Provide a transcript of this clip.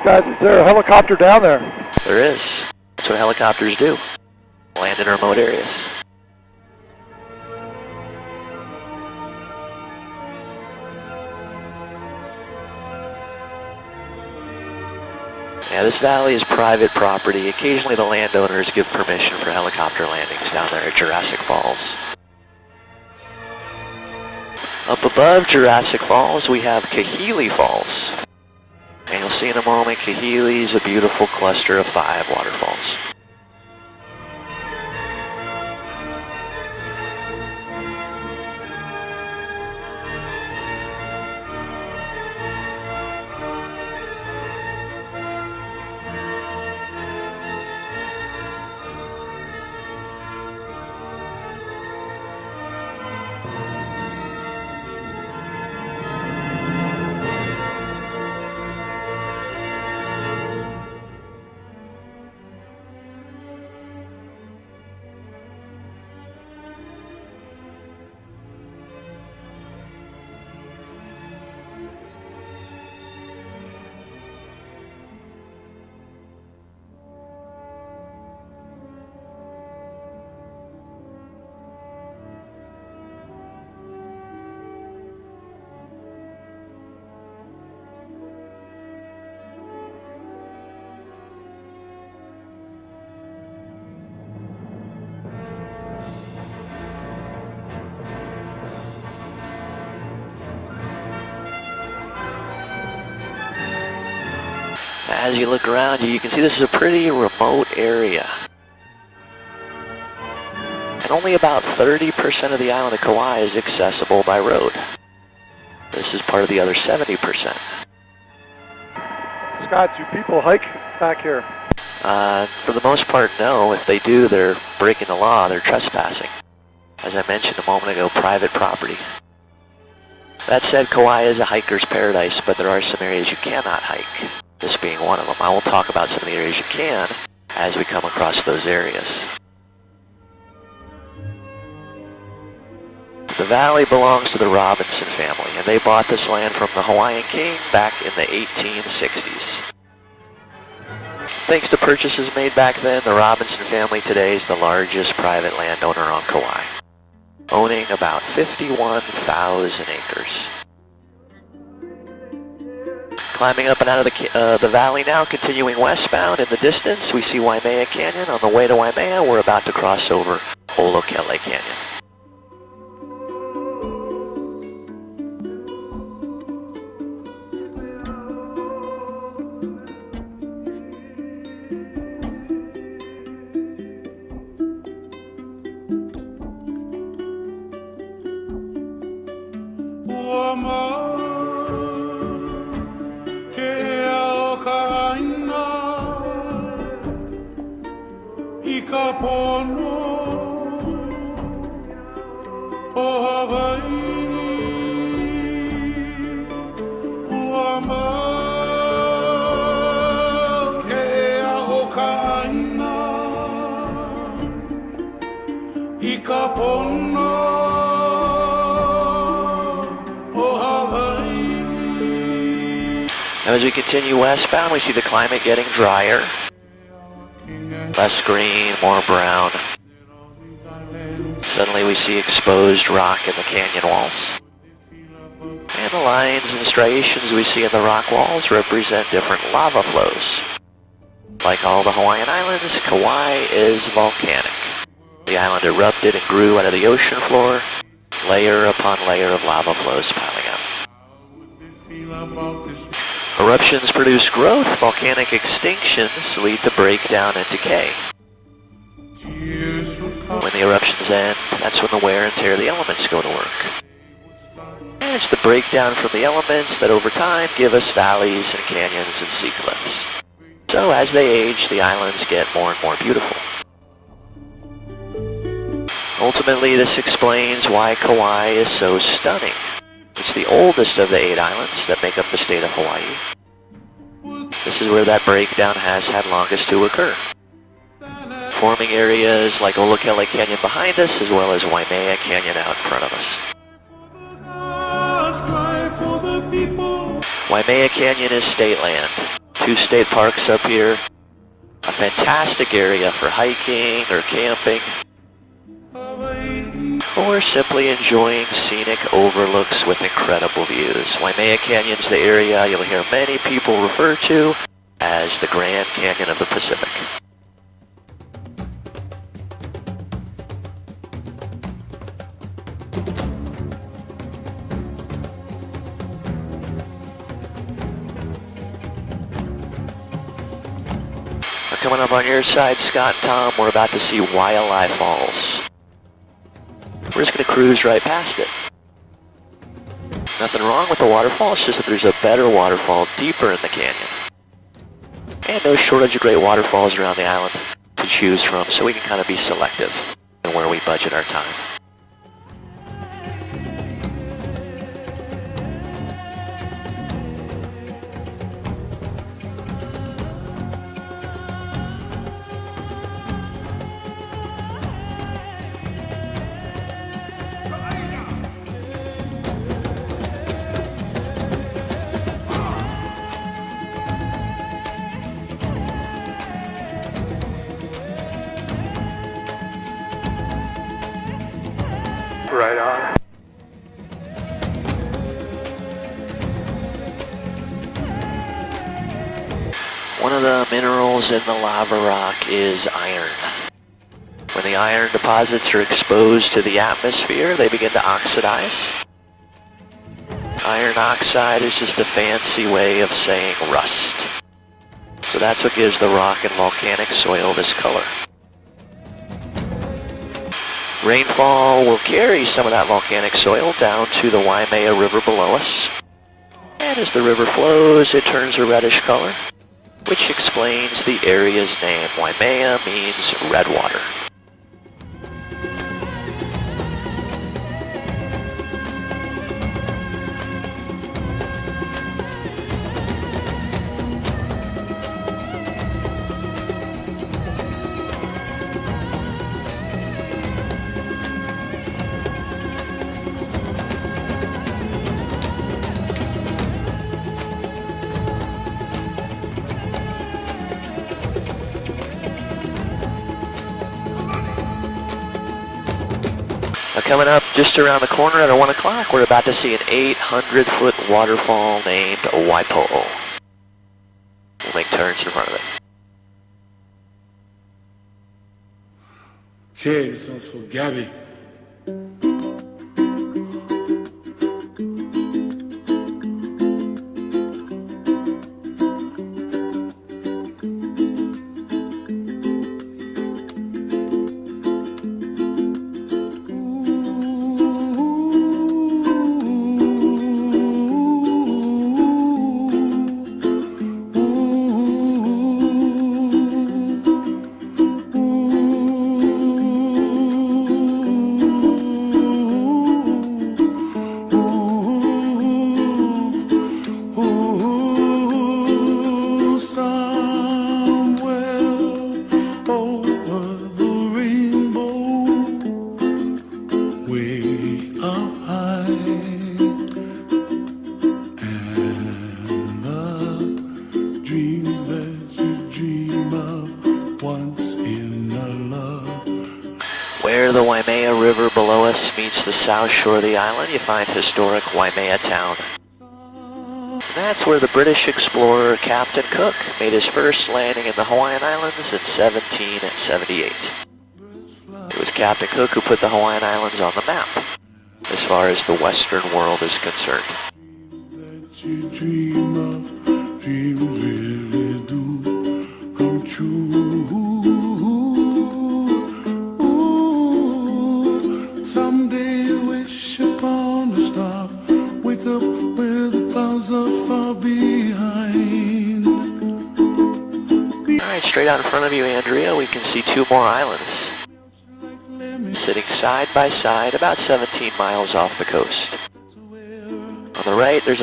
Guys, is there a helicopter down there? There is. That's what helicopters do. Land in remote areas. Yeah, this valley is private property. Occasionally the landowners give permission for helicopter landings down there at Jurassic Falls. Up above Jurassic Falls, we have Kahili Falls. And you'll see in a moment, Kahili is a beautiful cluster of 5 waterfalls. As you look around you can see this is a pretty remote area. And only about 30% of the island of Kauai is accessible by road. This is part of the other 70%. Scott, do people hike back here? For the most part, no. If they do, they're breaking the law, they're trespassing. As I mentioned a moment ago, private property. That said, Kauai is a hiker's paradise, but there are some areas you cannot hike. This being one of them. I will talk about some of the areas you can as we come across those areas. The valley belongs to the Robinson family, and they bought this land from the Hawaiian king back in the 1860s. Thanks to purchases made back then, the Robinson family today is the largest private landowner on Kauai, owning about 51,000 acres. Climbing up and out of the valley now, continuing westbound. In the distance, we see Waimea Canyon. On the way to Waimea, we're about to cross over Olokele Canyon. As we continue westbound, we see the climate getting drier. Less green, more brown. Suddenly we see exposed rock in the canyon walls. And the lines and striations we see in the rock walls represent different lava flows. Like all the Hawaiian Islands, Kauai is volcanic. The island erupted and grew out of the ocean floor, layer upon layer of lava flows piling up. Eruptions produce growth, volcanic extinctions lead to breakdown and decay. When the eruptions end, that's when the wear and tear of the elements go to work. And it's the breakdown from the elements that over time give us valleys and canyons and sea cliffs. So as they age, the islands get more and more beautiful. Ultimately, this explains why Kauai is so stunning. It's the oldest of the 8 islands that make up the state of Hawaii. This is where that breakdown has had longest to occur, forming areas like Olokele Canyon behind us, as well as Waimea Canyon out in front of us. Waimea Canyon is state land. 2 state parks up here. A fantastic area for hiking or camping, or simply enjoying scenic overlooks with incredible views. Waimea Canyon's the area you'll hear many people refer to as the Grand Canyon of the Pacific. Coming up on your side, Scott and Tom, we're about to see Waialae Falls. We're just going to cruise right past it. Nothing wrong with the waterfall, it's just that there's a better waterfall deeper in the canyon. And no shortage of great waterfalls around the island to choose from, so we can kind of be selective in where we budget our time. Right on. One of the minerals in the lava rock is iron. When the iron deposits are exposed to the atmosphere, they begin to oxidize. Iron oxide is just a fancy way of saying rust. So that's what gives the rock and volcanic soil this color. Rainfall will carry some of that volcanic soil down to the Waimea River below us. And as the river flows, it turns a reddish color, which explains the area's name. Waimea means red water. Coming up just around the corner at 1 o'clock, we're about to see an 800-foot waterfall named Waipo'o. We'll make turns in front of it. Okay, this one's for Gabby. Where the Waimea River below us meets the south shore of the island, you find historic Waimea Town. That's where the British explorer Captain Cook made his first landing in the Hawaiian Islands in 1778. It was Captain Cook who put the Hawaiian Islands on the map, as far as the Western world is concerned. Dreams really do come true. Someday wish upon a star, wake up where the clouds are far behind. Alright, straight out in front of you, Andrea, we can see 2 more islands, sitting side by side about 17 miles off the coast. On the right, there's a